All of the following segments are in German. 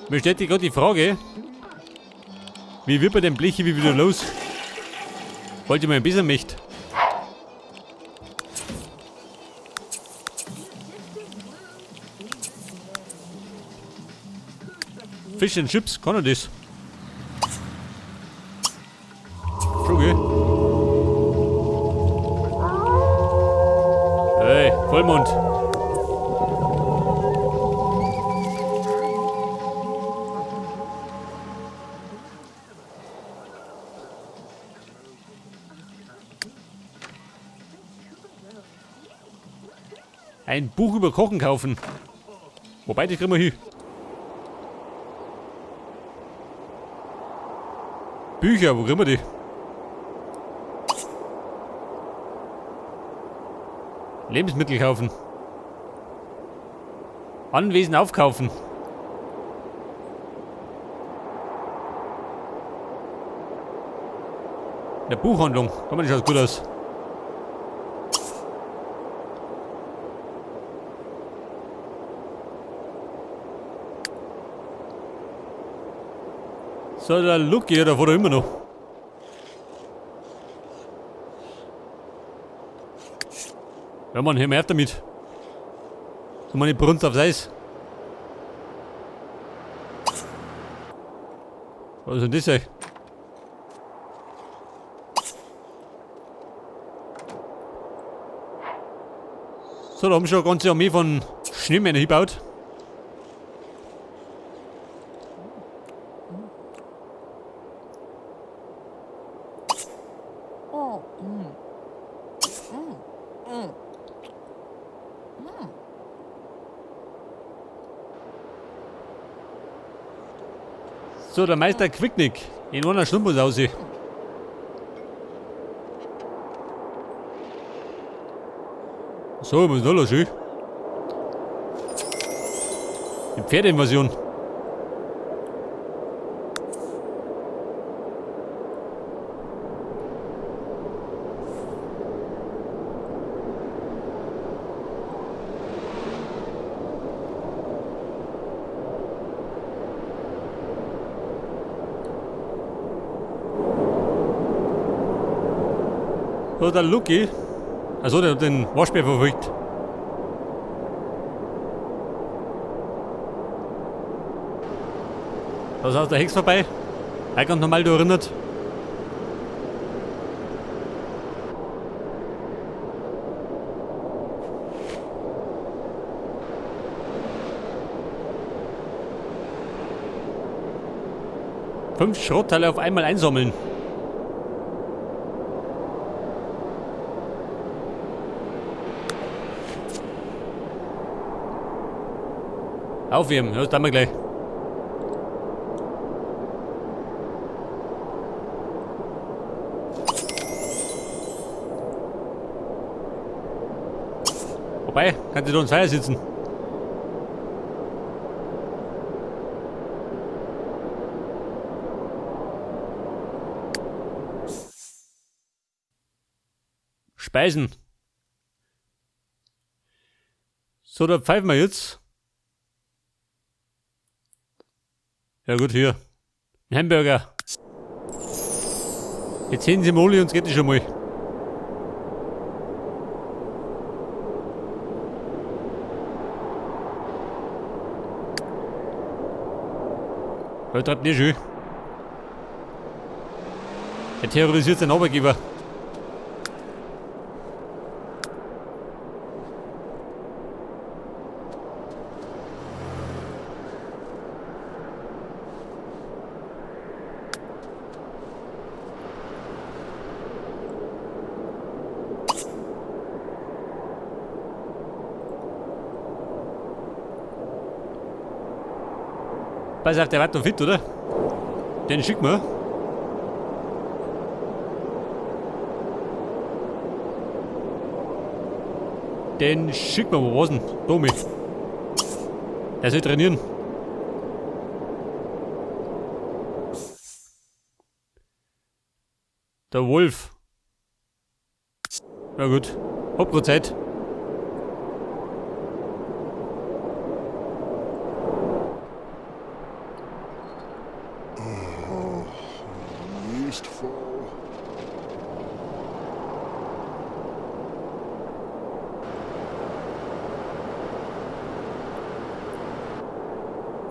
Mir stellt sich gerade die Frage, wie wird bei dem Blechi wieder los? Wollte ich mal ein bisschen möchte. Fish and Chips, kann er das? Schon, gell? Hey, Vollmond. Ein Buch über Kochen kaufen. Wobei, das kriegen wir hin. Bücher, wo kriegen wir die? Lebensmittel kaufen. Anwesen aufkaufen. In der Buchhandlung. Komm, das schaut gut aus. So, der Lucky, der fährt immer noch. Ja, Mann, hör mir auf damit. So, man, nicht brunst aufs Eis. Was ist denn das, ey? So, da haben wir schon eine ganze Armee von Schneemännern hingebaut. So, der Meister Quicknick. In einer Stunde muss aussehen. So, was ist da los, schön? Die Pferdeinvasion. So, der Lucky. Also der hat den Waschbär verfolgt. Da ist aus der Hex vorbei. Er kommt nochmal da erinnert. Fünf Schrottteile auf einmal einsammeln. Aufheben, ja, das tun wir gleich. Wobei, kannst du da ins Feuer sitzen? Speisen. So, da pfeifen wir jetzt. Ja gut, hier. Ein Hamburger. Jetzt sehen Sie mal, uns geht es schon mal. Das treibt nicht schön. Er terrorisiert seinen Arbeitgeber. Pass auf, der wird noch fit, oder? Den schicken wir. Den schicken wir, wo war's denn? Domi. Der soll trainieren. Der Wolf. Na gut. Hab grad Zeit.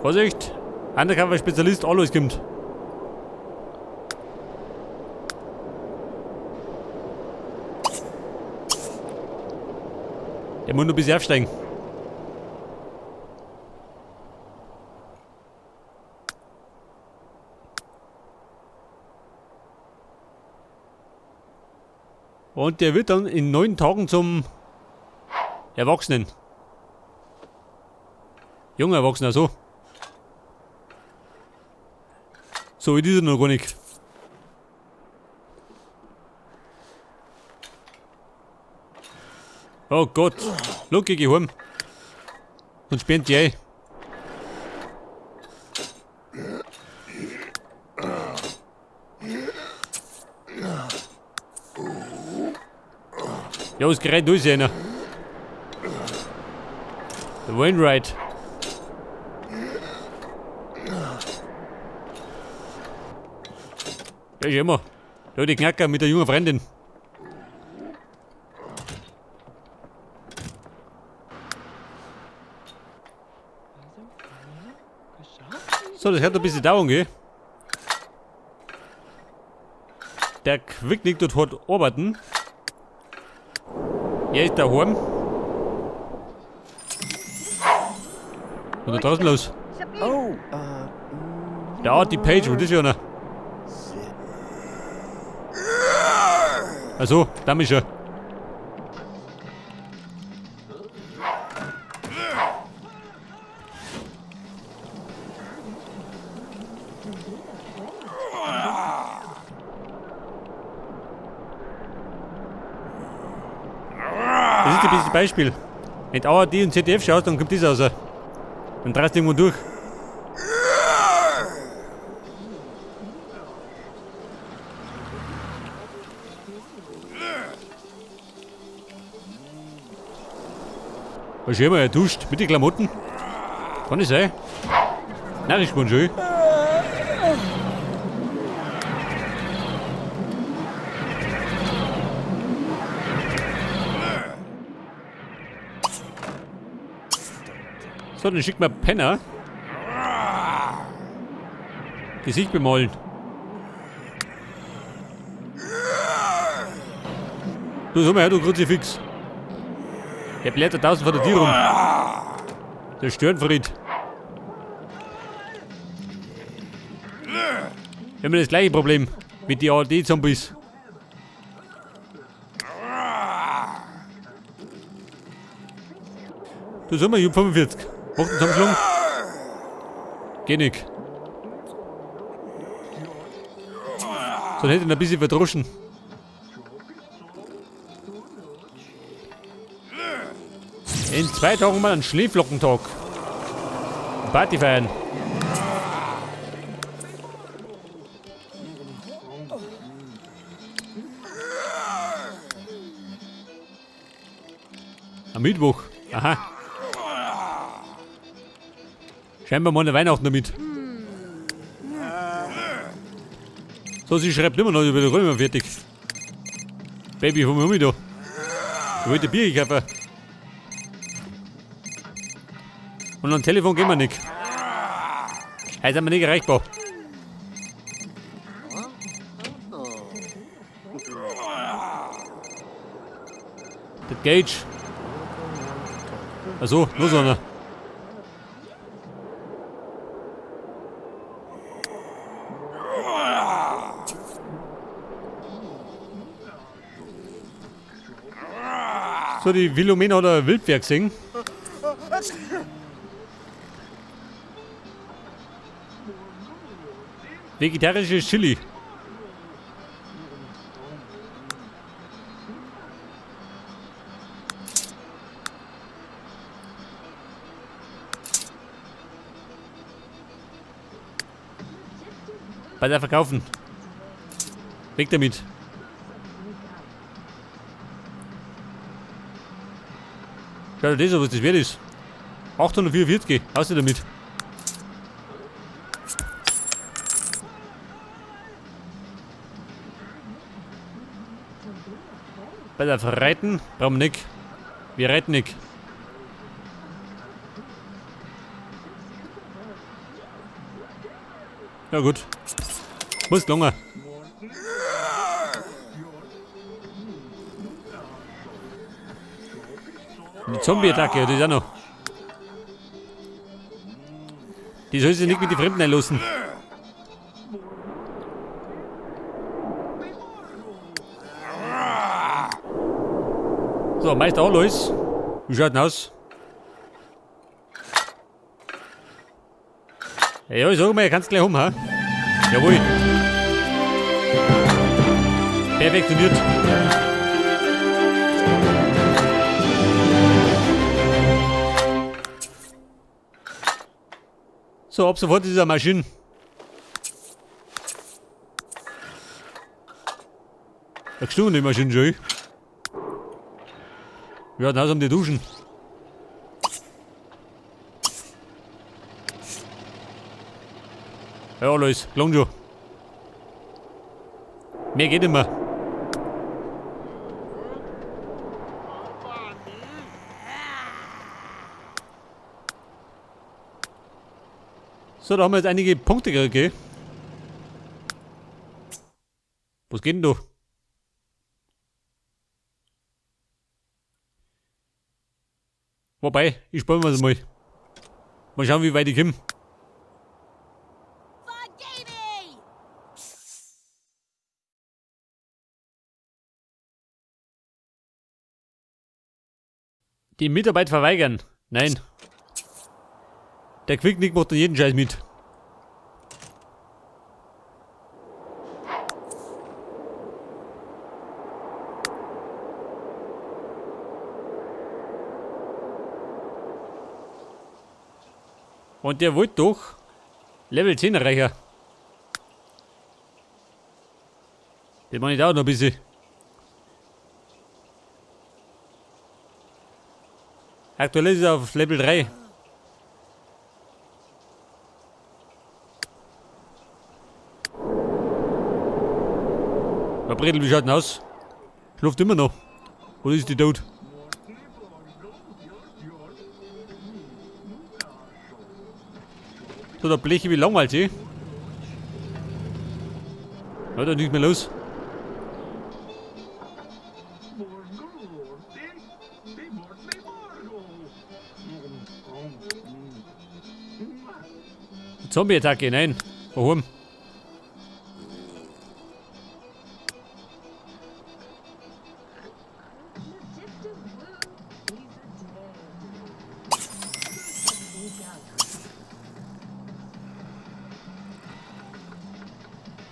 Vorsicht! Undercover-Spezialist, alles kommt. Der muss noch ein bisschen aufsteigen. Und der wird dann in 9 Tagen zum Erwachsenen. Junger Erwachsener, so. So, ich ist er noch gar nicht. Oh Gott. Look, ich geh heim. Und sperren die ein. Ja, das Gerät durch einer. Der Wainwright. Ja, ist immer. Da die Knacker mit der jungen Freundin. So, das hat ein bisschen dauern, gell? Der Quicknick dort hat arbeiten. Er ist daheim. Und da draußen los. Da hat die Page, wo ist ja noch? Also, da ist er. Das ist ein bisschen Beispiel. Wenn du ARD und ZDF schaust, dann kommt das raus. Dann drehst du irgendwo durch. Hast du immer duscht mit den Klamotten? Kann das sein? Nein, das ist schon schön. So, dann schickt man Penner. Gesicht bemalen. Du, sag mal her, du Kruzifix. Der blättert draußen vor der Tür rum. Der Störenfried. Wir haben das gleiche Problem mit den ARD-Zombies. Du, sag mal, ich hab 45. Mach den Zusammenschlag. Geh nicht. Sonst hätte ich ihn ein bisschen verdroschen. In 2 Tagen mal einen Schneeflockentag. Party feiern. Am Mittwoch. Aha. Scheinbar mal eine Weihnachten damit. So, sie schreibt immer noch, ich bin doch immer fertig. Baby, von mir da. Ich wollte Bier kaufen. Und am Telefon gehen wir nicht. Heute sind wir nicht erreichbar. Der Gage. Achso, nur so einer. So, die Philomena hat ein Wildpferd gesehen. Vegetarisches Chili. Bei der verkaufen. Weg damit. Schau dir das an, was das wert ist. 844, raus damit. Bei der Reiten brauchen wir nicht. Wir reiten nicht. Ja gut. Muss gelungen. Eine Zombie-Attacke, das ist auch noch. Die soll sich nicht mit den Fremden einlassen. So, Meister Alois. Wie schaut denn aus? Ja, ich sag mal, ihr kannst gleich um, ha? Jawohl. Perfektioniert. So, ab sofort ist diese Maschine. Da gestunken die Maschine schon. Wir hatten Haus um die Duschen. Ja, alles, lang schon. Mehr geht nicht mehr. So, da haben wir jetzt einige Punkte gekriegt, gell? Was geht denn da? Wobei, ich spare mir das mal. Mal schauen, wie weit ich komme. Die Mitarbeit verweigern. Nein. Der Quicknick macht dann jeden Scheiß mit. Und der wollte doch Level 10 erreichen. Das mache ich auch noch ein bisschen. Aktuell ist er auf Level 3. Der Bredel, wie schaut denn aus? Schläft immer noch. Oder ist die tot? So, der Bleche wie langweilig, eh? Ja, da nicht mehr los. Zombie-Attacke, nein. Warum?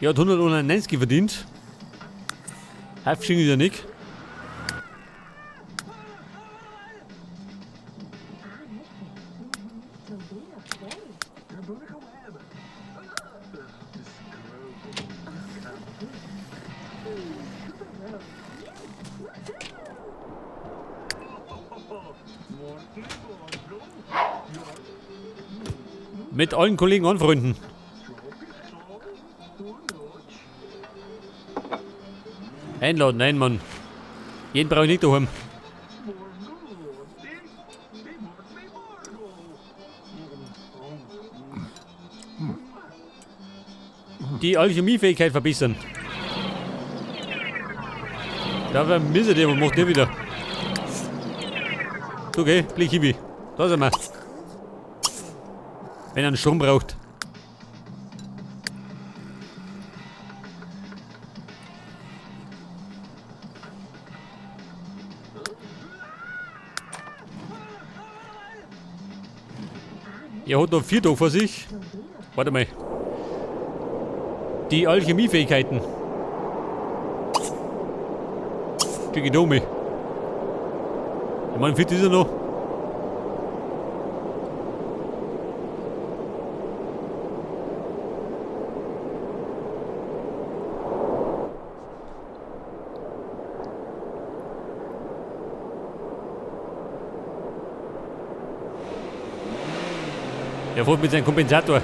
Er hat 190 verdient. Halbsching ist ja nicht. Mit allen Kollegen anfreunden. Einladen, nein, Mann. Jeden brauche ich nicht daheim. Die Alchemiefähigkeit verbessern. Da vermisse der, was macht der wieder? So, geh, blick hibi. Da sind wir. Wenn er einen Strom braucht. Er hat noch 4 Tage vor sich. Warte mal. Die Alchemiefähigkeiten. Krieg ich da um mich. Ich meine, fit ist er noch. Er fährt mit seinem Kompensator.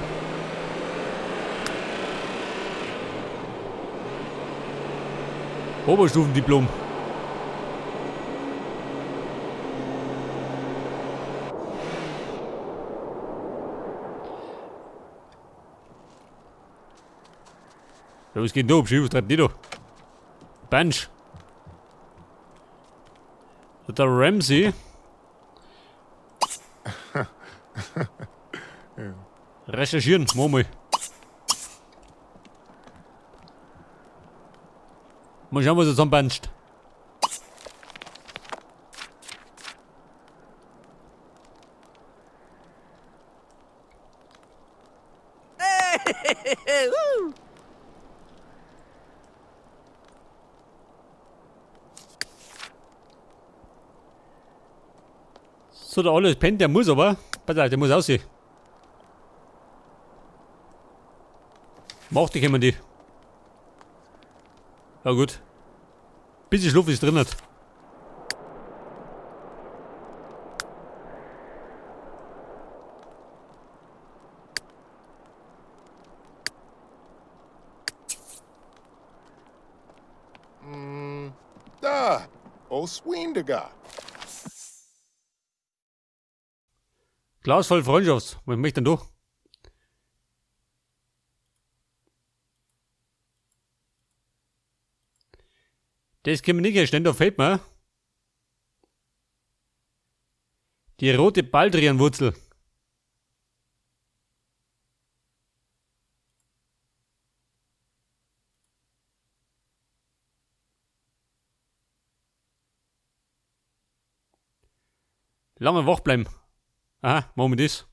Oberstufendiplom. Ja, was geht denn da? Was treibt die da? Bench. Der Ramsey. Recherchieren, mach mal. Mal schauen, was er zusammenbencht. So, der alles pennt, der muss aber. Pass auf, der muss aussehen. Macht die kommen die. Ja gut. Bisschen Schluff ist drin. Hat. Da, old Swindiger. Glas voll Freundschafts. Was möchte denn du? Das können wir nicht herstellen, da fehlt mir. Die rote Baldrianwurzel. Lange wach bleiben. Aha, machen wir das.